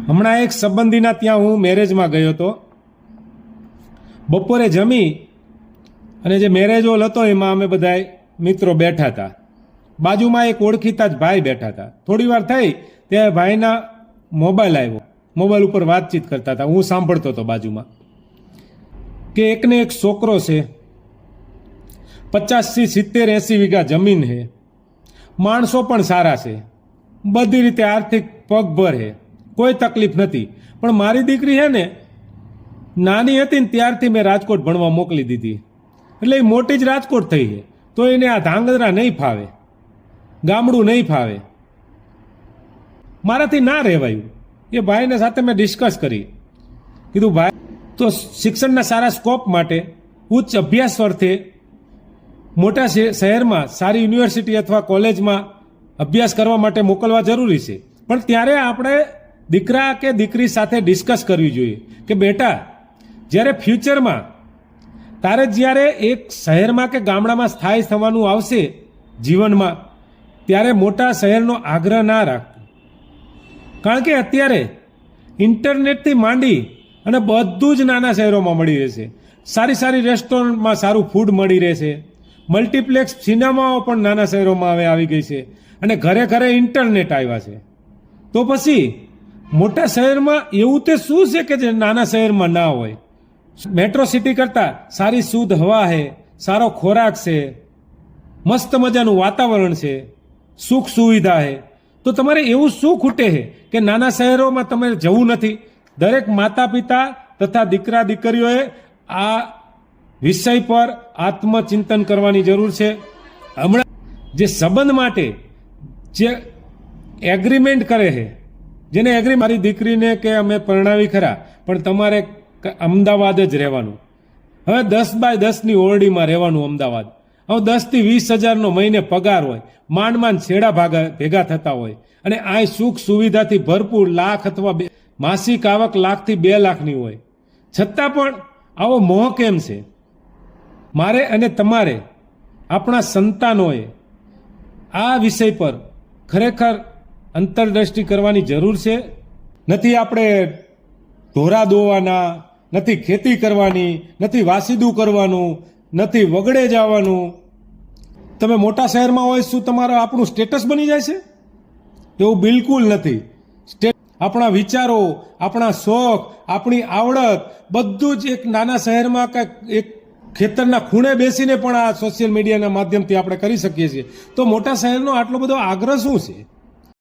હમણાં એક સંબંધીના ત્યાં હું મેરેજમાં ગયો હતો. બપોરે જમી અને જે મેરેજ હોલ હતો એમાં અમે બધા મિત્રો બેઠા હતા. બાજુમાં એક ઓળખીતા જ ભાઈ બેઠા હતા. થોડી વાર થઈ ત્યારે ભાઈના મોબાઈલ આવ્યો. મોબાઈલ ઉપર વાતચીત કરતા હતા. હું સાંભળતો હતો બાજુમાં કે એકને એક છોકરો છે, 50 થી 70 80 વીઘા જમીન છે, માણસો પણ સારા છે, બધી રીતે આર્થિક પગભર છે, કોઈ તકલીફ નથી. પણ મારી દીકરી છે ને, નાની હતી ને ત્યારથી મેં રાજકોટ ભણવા મોકલી દીધી. એટલે એ મોટી જ રાજકોટ થઈ છે, તો એને આ ધાંગધ્રા નહીં ફાવે, ગામડું નહીં ફાવે. મારાથી ના રહેવાયું. એ ભાઈને સાથે મેં ડિસ્કસ કરી. કીધું ભાઈ, તો શિક્ષણના સારા સ્કોપ માટે ઉચ્ચ અભ્યાસ અર્થે મોટા શહેરમાં સારી યુનિવર્સિટી અથવા કોલેજમાં અભ્યાસ કરવા માટે મોકલવા જરૂરી છે. પણ ત્યારે આપણે દીકરા કે દીકરી સાથે ડિસ્કસ કરવી જોઈએ કે બેટા, જ્યારે ફ્યુચરમાં તારે જ્યારે એક શહેરમાં કે ગામડામાં સ્થાયી થવાનું આવશે જીવનમાં, ત્યારે મોટા શહેરનો આગ્રહ ના રાખ. કારણ કે અત્યારે ઇન્ટરનેટથી માંડી અને બધું જ નાના શહેરોમાં મળી રહેશે. સારી સારી રેસ્ટોરન્ટમાં સારું ફૂડ મળી રહેશે. મલ્ટીપ્લેક્સ સિનેમાઓ પણ નાના શહેરોમાં હવે આવી ગઈ છે અને ઘરે ઘરે ઇન્ટરનેટ આવ્યા છે. તો પછી મોટા શહેરમાં એવું તે શું છે કે જે નાના શહેરમાં ના હોય? મેટ્રો સિટી કરતાં સારી શુદ્ધ હવા છે, સારો ખોરાક છે, મસ્ત મજાનું વાતાવરણ છે, સુખ સુવિધા છે. તો તમારે એવું શું ખૂટે છે કે નાના શહેરોમાં તમારે જવું નથી? દરેક માતા પિતા તથા દીકરા દીકરીઓએ આ વિષય પર આત્મચિંતન કરવાની જરૂર છે. હમણાં જે સંબંધ માટે જે એગ્રીમેન્ટ કરે છે, જેને મારી દીકરીને કે અમે પરણાવી ખરા, પણ તમારે અમદાવાદ જ રહેવાનું. હવે 10 બાય 10ની ઓરડીમાં રહેવાનું અમદાવાદ. હવે 10 થી 20 હજારનો મહિને પગાર હોય, માંડ માંડ છેડા ભેગા થતા હોય, અને આ સુખ સુવિધાથી ભરપૂર લાખ અથવા માસિક આવક 1 લાખ થી 2 લાખની હોય, છતાં પણ આવો મોહ કેમ છે? મારે અને તમારે, આપણા સંતાનોએ આ વિષય પર ખરેખર અંતરદ્રષ્ટિ કરવાની જરૂર છે. નથી આપણે ઢોરા દોવાના, નથી ખેતી કરવાની, નથી વાસીદું કરવાનું, નથી વગડે જવાનું. તમે મોટા શહેરમાં હોય, શું તમારું આપણું સ્ટેટસ બની જાય છે? એવું બિલકુલ નથી. આપણા વિચારો, આપણા શોખ, આપણી આવડત બધું જ એક નાના શહેરમાં કે એક ખેતરના ખૂણે બેસીને પણ આ સોશિયલ મીડિયાના માધ્યમથી આપણે કરી શકીએ છીએ. તો મોટા શહેરનો આટલો બધો આગ્રહ શું છે?